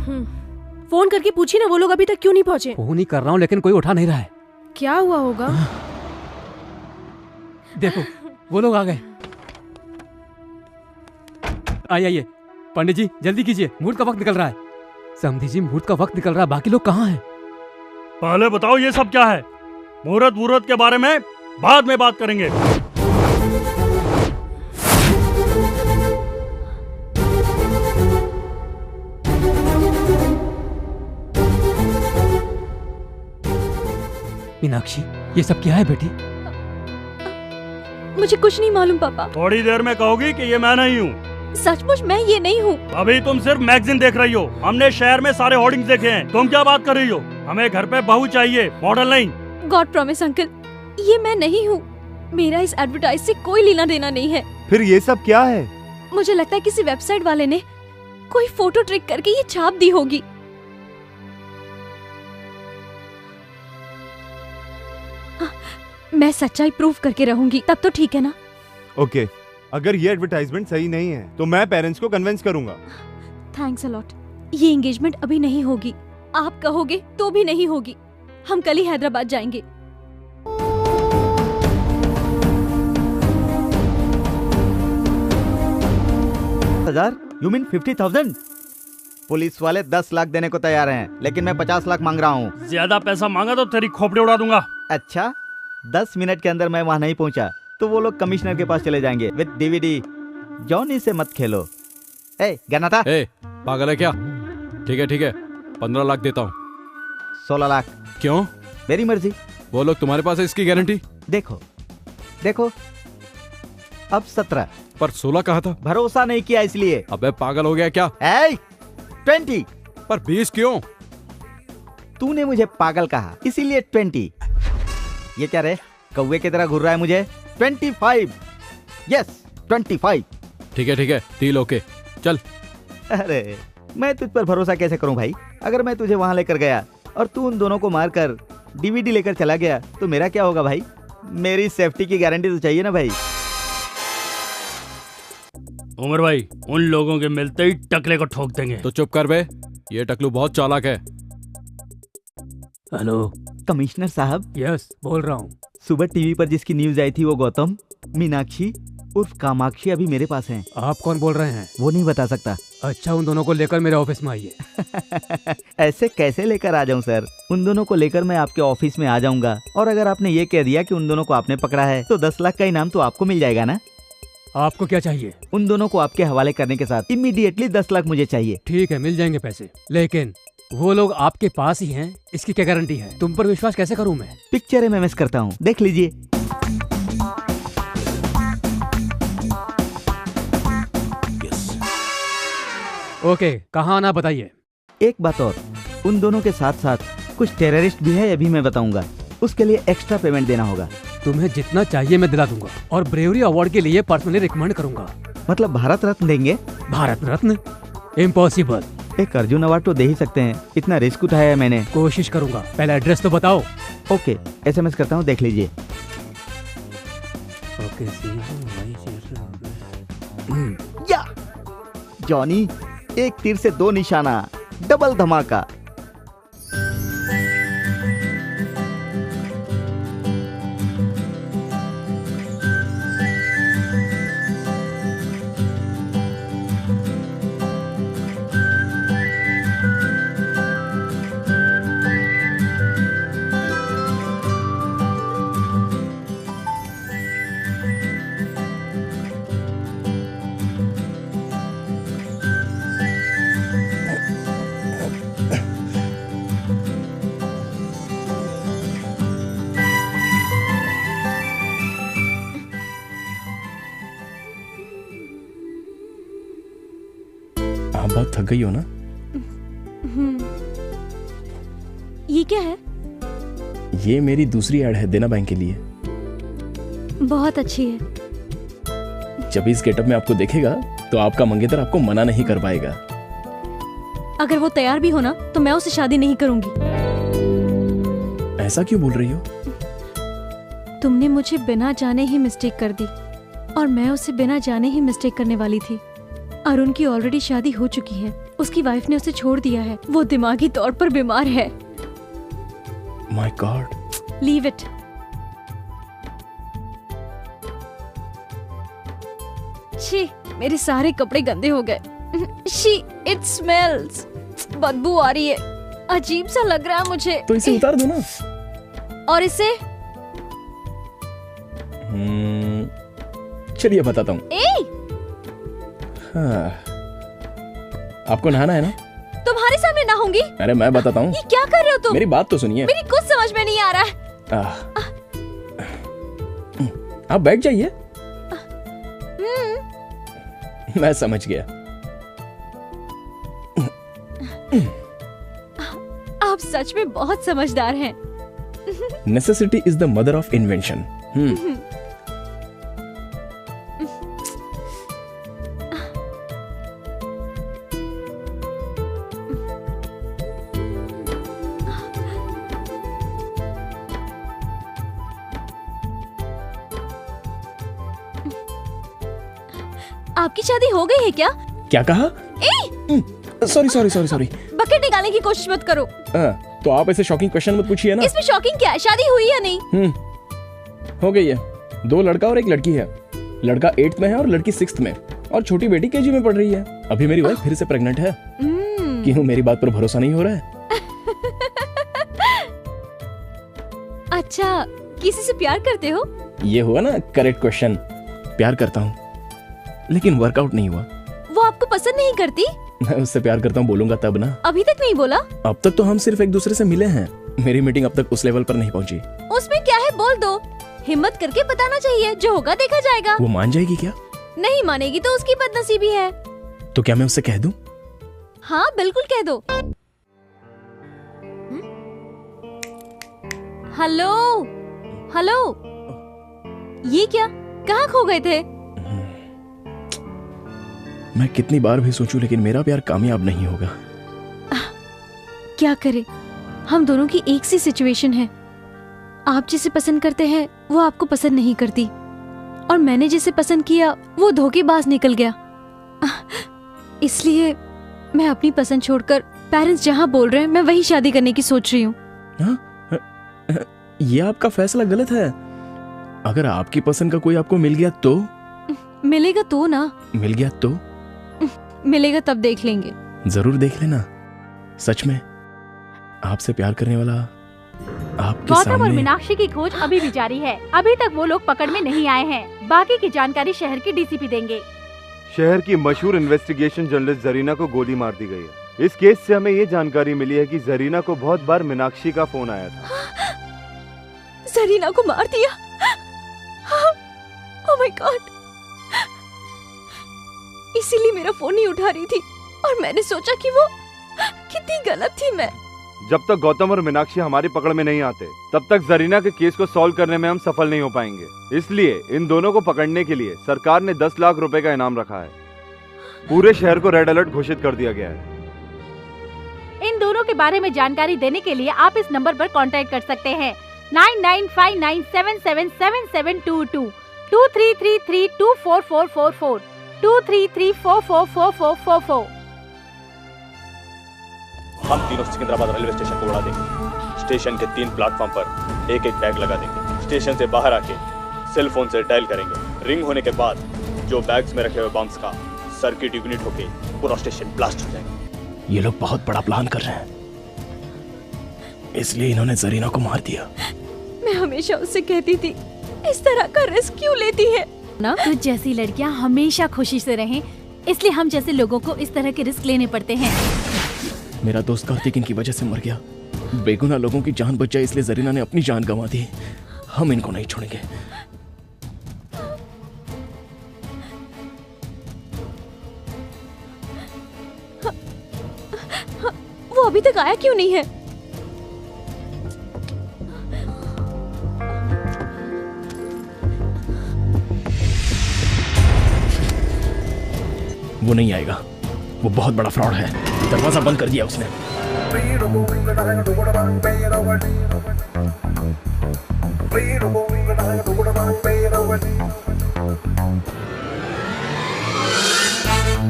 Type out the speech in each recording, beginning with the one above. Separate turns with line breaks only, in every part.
Phone करके पूछी ना, वो लोग अभी तक क्यों नहीं पहुँचे?
फोन ही कर रहा हूँ लेकिन कोई उठा नहीं रहा है।
क्या हुआ होगा?
देखो वो लोग आ गए। आइए पंडित जी जल्दी कीजिए, मुहूर्त का वक्त निकल रहा है। समधी जी मुहूर्त का वक्त निकल रहा है, बाकी लोग कहाँ हैं?
पहले बताओ ये सब क्या है? मुहूर्त के बारे में बाद में बात करेंगे।
मीनाक्षी ये सब क्या है बेटी?
मुझे कुछ नहीं मालूम पापा।
थोड़ी देर में कहोगी कि ये मैं नहीं हूँ।
सचमुच मैं ये नहीं हूँ।
अभी तुम सिर्फ मैगजीन देख रही हो। हमने शहर में सारे होर्डिंग्स देखे हैं। तुम क्या बात कर रही हो? हमें घर पे बहू चाहिए, मॉडल नहीं।
गॉड प्रॉमिस अंकल, ये मैं नहीं हूँ। मेरा इस एडवर्टाइज से कोई लेना देना नहीं है।
फिर ये सब क्या है?
मुझे लगता है किसी वेबसाइट वाले ने कोई फोटो ट्रिक करके ये छाप दी होगी। मैं सच्चाई प्रूफ करके रहूंगी, तब तो ठीक है ना?
ओके, अगर ये एडवर्टाइजमेंट सही नहीं है तो मैं पेरेंट्स को कन्विंस करूंगा।
Thanks a lot. ये एंगेजमेंट अभी नहीं होगी, आप कहोगे तो भी नहीं होगी। हम कल ही हैदराबाद जाएंगे।
You mean 50,000? पुलिस वाले 10 लाख देने को तैयार हैं, लेकिन मैं 50 लाख मांग रहा हूँ।
ज्यादा पैसा मांगा तो तेरी खोपड़ी उड़ा दूंगा।
अच्छा, 10 मिनट के अंदर मैं वहाँ नहीं पहुँचा तो वो लोग कमिश्नर के पास चले जाएंगे विद डीवीडी। जॉनी से मत खेलो। ए गाना था।
ए पागल है क्या? ठीक है 15 लाख देता हूँ।
16 लाख।
क्यों?
मेरी मर्जी।
वो लोग तुम्हारे पास है इसकी गारंटी?
देखो अब 17।
पर 16 कहा था।
भरोसा नहीं किया इसलिए।
अबे पागल हो गया क्या?
20।
पर 20 क्यों?
तूने मुझे पागल कहा इसीलिए 20। ये क्या रे, कौवे की तरह घूर रहा है मुझे? 25। यस 25।
ठीक है डील ओके, चल।
अरे मैं तुझ पर भरोसा कैसे करूं भाई? अगर मैं तुझे वहां लेकर गया और तू उन दोनों को मारकर डीवीडी लेकर चला गया तो मेरा क्या होगा भाई? मेरी सेफ्टी की गारंटी तो चाहिए ना भाई।
उमर भाई, उन लोगों के मिलते ही टकले को ठोक देंगे।
तो चुप कर बे, ये टकलू बहुत चालाक है।
हेलो
कमिश्नर साहब।
यस बोल रहा हूँ।
सुबह टीवी पर जिसकी न्यूज आई थी वो गौतम, मीनाक्षी उर्फ कामाक्षी अभी मेरे पास हैं।
आप कौन बोल रहे हैं?
वो नहीं बता सकता।
अच्छा, उन दोनों को लेकर मेरे ऑफिस में आइए।
ऐसे कैसे लेकर आ जाऊं सर? उन दोनों को लेकर मैं आपके ऑफिस में आ जाऊंगा, और अगर आपने ये कह दिया कि उन दोनों को आपने पकड़ा है तो 10 लाख का इनाम तो आपको मिल जाएगा ना?
आपको क्या चाहिए?
उन दोनों को आपके हवाले करने के साथ इमीडिएटली 10 लाख मुझे चाहिए।
ठीक है, मिल जाएंगे पैसे, लेकिन वो लोग आपके पास ही हैं, इसकी क्या गारंटी है? तुम पर विश्वास कैसे करूं मैं?
पिक्चर में मिस करता हूँ, देख लीजिए।
ओके, कहाँ आना बताइए।
एक बात और, उन दोनों के साथ साथ कुछ टेररिस्ट भी है, ये भी मैं बताऊंगा। उसके लिए एक्स्ट्रा पेमेंट देना होगा।
तुम्हें जितना चाहिए मैं दिला दूंगा, और ब्रेवरी अवार्ड के लिए पर्सनली रिकमेंड करूंगा।
मतलब भारत रत्न देंगे?
भारत रत्न? इम्पॉसिबल।
एक अर्जुन अवार्ड तो दे ही सकते हैं, इतना रिस्क उठाया है मैंने।
कोशिश करूंगा, पहले एड्रेस तो बताओ।
ओके, SMS करता हूँ, देख लीजिए।
ओके
या जॉनी, एक तीर से 2 निशाना, डबल धमाका।
आप बहुत थक गई हो ना?
ये क्या है?
ये मेरी दूसरी ऐड है देना बैंक के लिए।
बहुत अच्छी है।
जब इस गेटअप में आपको देखेगा तो आपका मंगेतर आपको मना नहीं कर पाएगा।
अगर वो तैयार भी हो ना तो मैं उससे शादी नहीं करूंगी।
ऐसा क्यों बोल रही हो?
तुमने मुझे बिना जाने ही मिस्टेक कर दी, और मैं उसे बिना जाने ही मिस्टेक करने वाली थी। अरुण की ऑलरेडी शादी हो चुकी है। उसकी वाइफ ने उसे छोड़ दिया है। वो दिमागी तौर पर बीमार है।
My God.
Leave it. छी, मेरे सारे कपड़े गंदे हो गए। She, it smells. बदबू आ रही है। अजीब सा लग रहा है मुझे।
तो इसे उतार दो ना।
और इसे?
चलिए बताता हूँ। हाँ। आपको नहाना है ना?
तुम्हारे सामने नहाऊंगी?
अरे मैं बताता हूँ।
ये क्या कर रहे हो तुम?
मेरी बात तो सुनिए।
मेरी कुछ समझ में नहीं आ रहा है।
आप बैठ जाइए। मैं समझ गया।
आप सच में बहुत समझदार हैं।
Necessity is the mother of invention.
आपकी शादी हो गई है क्या?
क्या कहा? Sorry sorry sorry sorry.
Bucket निकालने की कोशिश मत करो।
तो आप ऐसे शॉकिंग क्वेश्चन मत पूछिए ना।
इसमें शॉकिंग क्या है? शादी हुई या नहीं?
हो गई है। 2 लड़का और 1 लड़की है। लड़का 8th में है और लड़की 6th में, और छोटी बेटी केजी में पढ़ रही है। अभी मेरी वाइफ फिर से प्रेग्नेंट है। क्यों, मेरी बात पर भरोसा नहीं हो रहा है?
अच्छा, किसी से प्यार करते हो?
ये हुआ ना करेक्ट क्वेश्चन। प्यार करता हूँ, लेकिन वर्कआउट नहीं हुआ।
वो आपको पसंद नहीं करती?
मैं उससे प्यार करता हूँ बोलूंगा तब ना।
अभी तक नहीं बोला?
अब तक तो हम सिर्फ एक दूसरे से मिले हैं। मेरी मीटिंग अब तक उस लेवल पर नहीं पहुंची।
उसमें क्या है, बोल दो। हिम्मत करके बताना चाहिए, जो होगा देखा जाएगा।
वो मान जाएगी क्या?
नहीं मानेगी तो उसकी बदनसीबी है।
तो क्या मैं उससे कह दूं?
हाँ बिल्कुल कह दो। हेलो हेलो, ये क्या, कहाँ खो गए थे?
मैं कितनी बार भी सोचूं, लेकिन मेरा प्यार कामयाब नहीं होगा।
क्या करे, हम दोनों की एक सी सिचुएशन है। आप जिसे पसंद करते हैं वो आपको पसंद नहीं करती, और मैंने जिसे पसंद किया वो धोखेबाज निकल गया। इसलिए मैं अपनी पसंद छोड़कर पेरेंट्स जहाँ बोल रहे हैं मैं वही शादी करने की सोच रही हूँ।
ये आपका फैसला गलत है। अगर आपकी पसंद का कोई आपको मिल गया तो?
मिलेगा तो ना।
मिल गया तो?
मिलेगा तब देख लेंगे।
जरूर देख लेना। सच में आपसे प्यार करने वाला आपके
गौतम
सामने।
और मीनाक्षी की खोज अभी भी जारी है। अभी तक वो लोग पकड़ में नहीं आए हैं। बाकी की जानकारी शहर के डीसीपी देंगे।
शहर की मशहूर इन्वेस्टिगेशन जर्नलिस्ट जरीना को गोली मार दी गई है। इस केस से हमें ये जानकारी मिली है कि जरीना को बहुत बार मीनाक्षी का फोन आया था।
जरीना को मार दिया? Oh my God. इसीलिए मेरा फोन नहीं उठा रही थी, और मैंने सोचा कि वो कितनी गलत थी मैं।
जब तक गौतम और मीनाक्षी हमारी पकड़ में नहीं आते, तब तक जरीना के केस को सॉल्व करने में हम सफल नहीं हो पाएंगे। इसलिए इन दोनों को पकड़ने के लिए सरकार ने 10 लाख रुपए का इनाम रखा है। पूरे शहर को रेड अलर्ट घोषित कर दिया गया है।
इन दोनों के बारे में जानकारी देने के लिए आप इस नंबर पर कांटेक्ट कर सकते हैं 9959777722 2333244444 2334444444।
हम तीनों सिकंदराबाद रेलवे स्टेशन को उड़ा देंगे। स्टेशन के 3 प्लेटफॉर्म पर एक एक बैग लगा देंगे। स्टेशन से बाहर आके सेल फोन से डायल करेंगे। रिंग होने के बाद जो बैग्स में रखे हुए बम्स का सर्किट इग्निट होके पूरा स्टेशन ब्लास्ट हो जाएगा।
ये लोग बहुत बड़ा प्लान कर रहे हैं, इसलिए इन्होंने जरीना को मार दिया।
मैं हमेशा उससे कहती थी, इस तरह का रिस्क क्यों लेती है ना?
तो जैसी लड़कियां हमेशा खुशी से रहें, इसलिए हम जैसे लोगों को इस तरह के रिस्क लेने पड़ते हैं।
मेरा दोस्त कार्तिक इनकी वजह से मर गया। बेगुनाह लोगों की जान बच जाए, इसलिए जरीना ने अपनी जान गंवा दी। हम इनको नहीं छोड़ेंगे।
वो अभी तक आया क्यों नहीं है?
वो नहीं आएगा, वो बहुत बड़ा फ्रॉड है। दरवाजा बंद कर दिया उसने।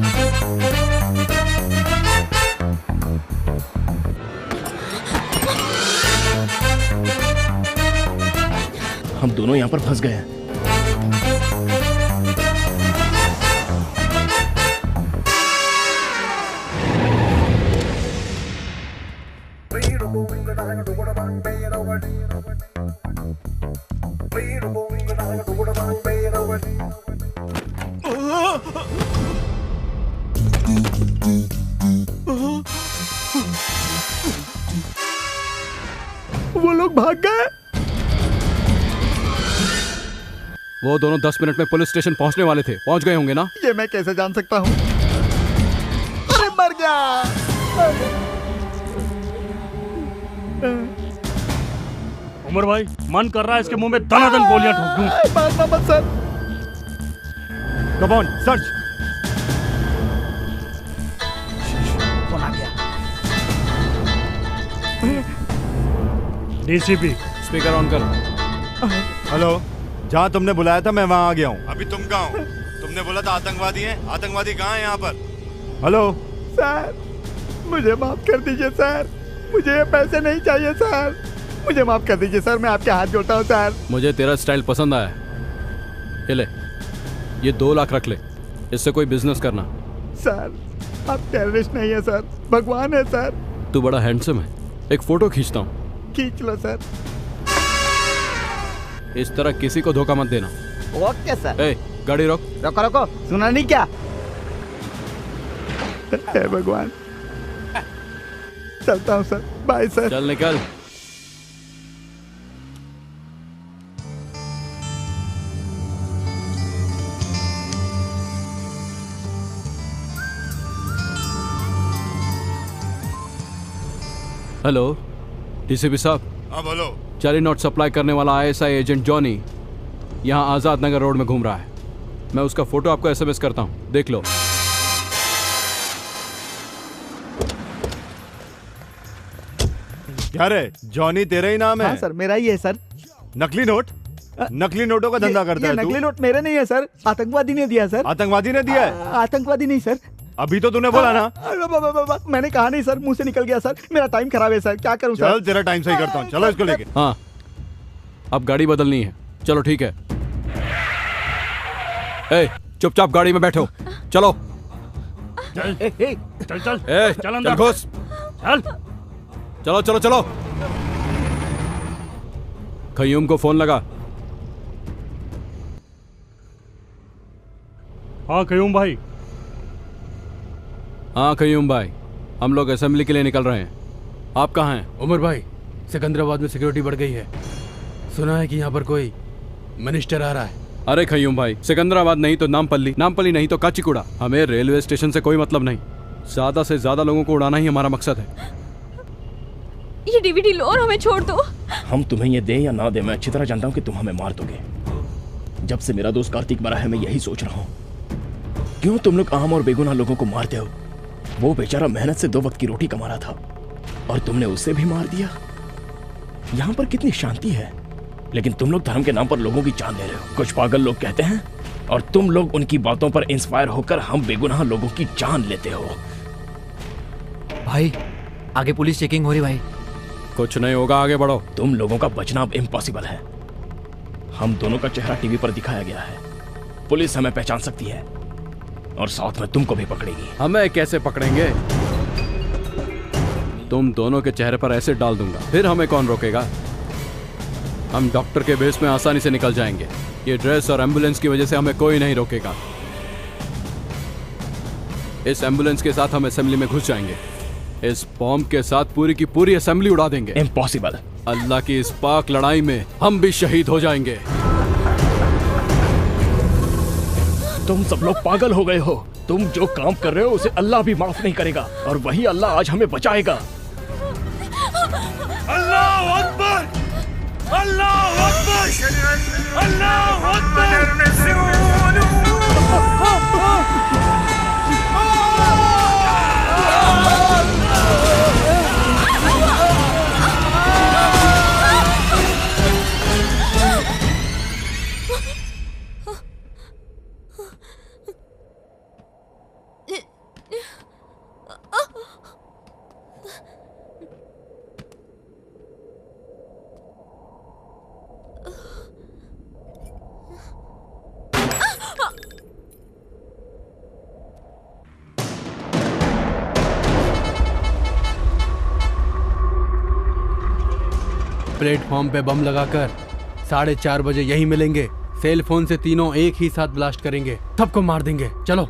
Please
दोनों यहाँ पर फंस गए हैं।
वो लोग भाग गए।
वो दोनों 10 मिनट में पुलिस स्टेशन पहुंचने वाले थे। पहुंच गए होंगे ना?
ये मैं कैसे जान सकता हूँ? अरे मर गया।
उमर भाई, मन कर रहा है इसके मुंह में दनादन गोलियां ठोक दूं।
मारना मत sir.
Come on, search.
Phone आ गया।
डीसीपी,
स्पीकर ऑन कर।
हेलो, जहाँ तुमने बुलाया था मैं वहाँ आ गया हूँ। अभी तुम कहाँ हो? तुमने बोला था आतंकवादी हैं। आतंकवादी कहाँ हैं यहाँ पर? हेलो
सर, मुझे माफ कर दीजिए सर। मुझे ये पैसे नहीं चाहिए सर। मुझे माफ कर दीजिए सर, मैं आपके हाथ जोड़ता हूँ सर।
मुझे तेरा स्टाइल पसंद आया। ये ले, ये 2 लाख रख ले, इससे कोई बिजनेस करना।
सर, आप टेररिस्ट नहीं है सर, भगवान है सर।
तू बड़ा हैंडसम है, एक फोटो खींचता हूँ।
खींच लो सर।
इस तरह किसी को धोखा मत देना।
Okay sir.
ए, गाड़ी रोक।
रोको रोको, सुना नहीं क्या? हे भगवान। चलता हूँ सर, बाय सर।
चल निकल। हेलो डीसीपी साहब।
हाँ बोलो।
जाली नोट सप्लाई करने वाला आईएसआई एजेंट जॉनी यहाँ आजाद नगर रोड में घूम रहा है। मैं उसका फोटो आपको एसएमएस करता हूँ, देख लो।
क्या रे, जॉनी तेरा ही नाम है?
हाँ सर, मेरा ही है सर।
नकली नोट? नकली नोटों का धंधा करता है तू?
नकली नोट मेरे नहीं है सर, आतंकवादी ने दिया सर।
आतंकवादी ने दिया है?
आतंकवादी नहीं सर।
अभी तो तूने बोला ना।
मैंने कहा नहीं सर, मुंह से निकल गया सर। मेरा टाइम खराब है सर, क्या करूं सर?
चल तेरा टाइम सही करता हूँ, चलो इसको लेके।
हाँ, अब गाड़ी बदलनी है। चलो ठीक है। ए, चुपचाप गाड़ी में बैठो, चलो।
चल चल चल
ए,
चल अंदर।
चल घुस।
चल।
चलो चलो चलो। खयूम को फोन लगा।
हाँ कयूम भाई।
हाँ खयूम भाई, हम लोग असेंबली के लिए निकल रहे हैं। आप कहाँ हैं?
उमर भाई, सिकंदराबाद में सिक्योरिटी बढ़ गई है। सुना है कि यहाँ पर कोई मिनिस्टर आ रहा है।
अरे खयूम भाई, सिकंदराबाद नहीं तो नामपल्ली, नामपल्ली नहीं तो काचीगुड़ा। हमें रेलवे स्टेशन से कोई मतलब नहीं। ज्यादा से ज्यादा लोगों को उड़ाना ही हमारा मकसद है।
ये डीवीडी लो और हमें छोड़ दो।
हम तुम्हें ये दे या ना दे, मैं अच्छी तरह जानता हूँ कि तुम हमें मार दोगे। जब से मेरा दोस्त कार्तिक मरा है, मैं यही सोच रहा हूँ, क्यों तुम लोग आम और बेगुनाह लोगों को मारते हो? वो बेचारा मेहनत से 2 वक्त की रोटी कमा रहा था और तुमने उसे भी मार दिया। यहाँ पर कितनी शांति है, लेकिन तुम लोग धर्म के नाम पर लोगों की जान ले रहे हो। कुछ पागल लोग कहते हैं और तुम लोग उनकी बातों पर इंस्पायर होकर हम बेगुनाह लोगों की जान लेते हो।
भाई, आगे पुलिस चेकिंग हो रही भाई।
कुछ नहीं होगा, आगे बढ़ो।
तुम लोगों का बचना अब इम्पॉसिबल है। हम दोनों का चेहरा टीवी पर दिखाया गया है, पुलिस हमें पहचान सकती है और साथ में तुमको भी पकड़ेगी।
हमें कैसे पकड़ेंगे? तुम दोनों के चेहरे पर एसिड डाल दूंगा, फिर हमें कौन रोकेगा? हम डॉक्टर के बेस में आसानी से निकल जाएंगे। ये ड्रेस और एम्बुलेंस की वजह से हमें कोई नहीं रोकेगा। इस एम्बुलेंस के साथ हम असेंबली में घुस जाएंगे। इस बॉम्ब के साथ पूरी की पूरी असेंबली उड़ा देंगे।
इम्पॉसिबल।
अल्लाह की इस पाक लड़ाई में हम भी शहीद हो जाएंगे।
तुम सब लोग पागल हो गए हो। तुम जो काम कर रहे हो उसे अल्लाह भी माफ नहीं करेगा और वही अल्लाह आज हमें बचाएगा।
अल्लाह अकबर, अल्लाह अकबर, अल्लाह अकबर।
प्लेटफॉर्म पे बम लगाकर 4:30 बजे यही मिलेंगे। सेल फोन से तीनों एक ही साथ ब्लास्ट करेंगे, सबको मार देंगे। चलो।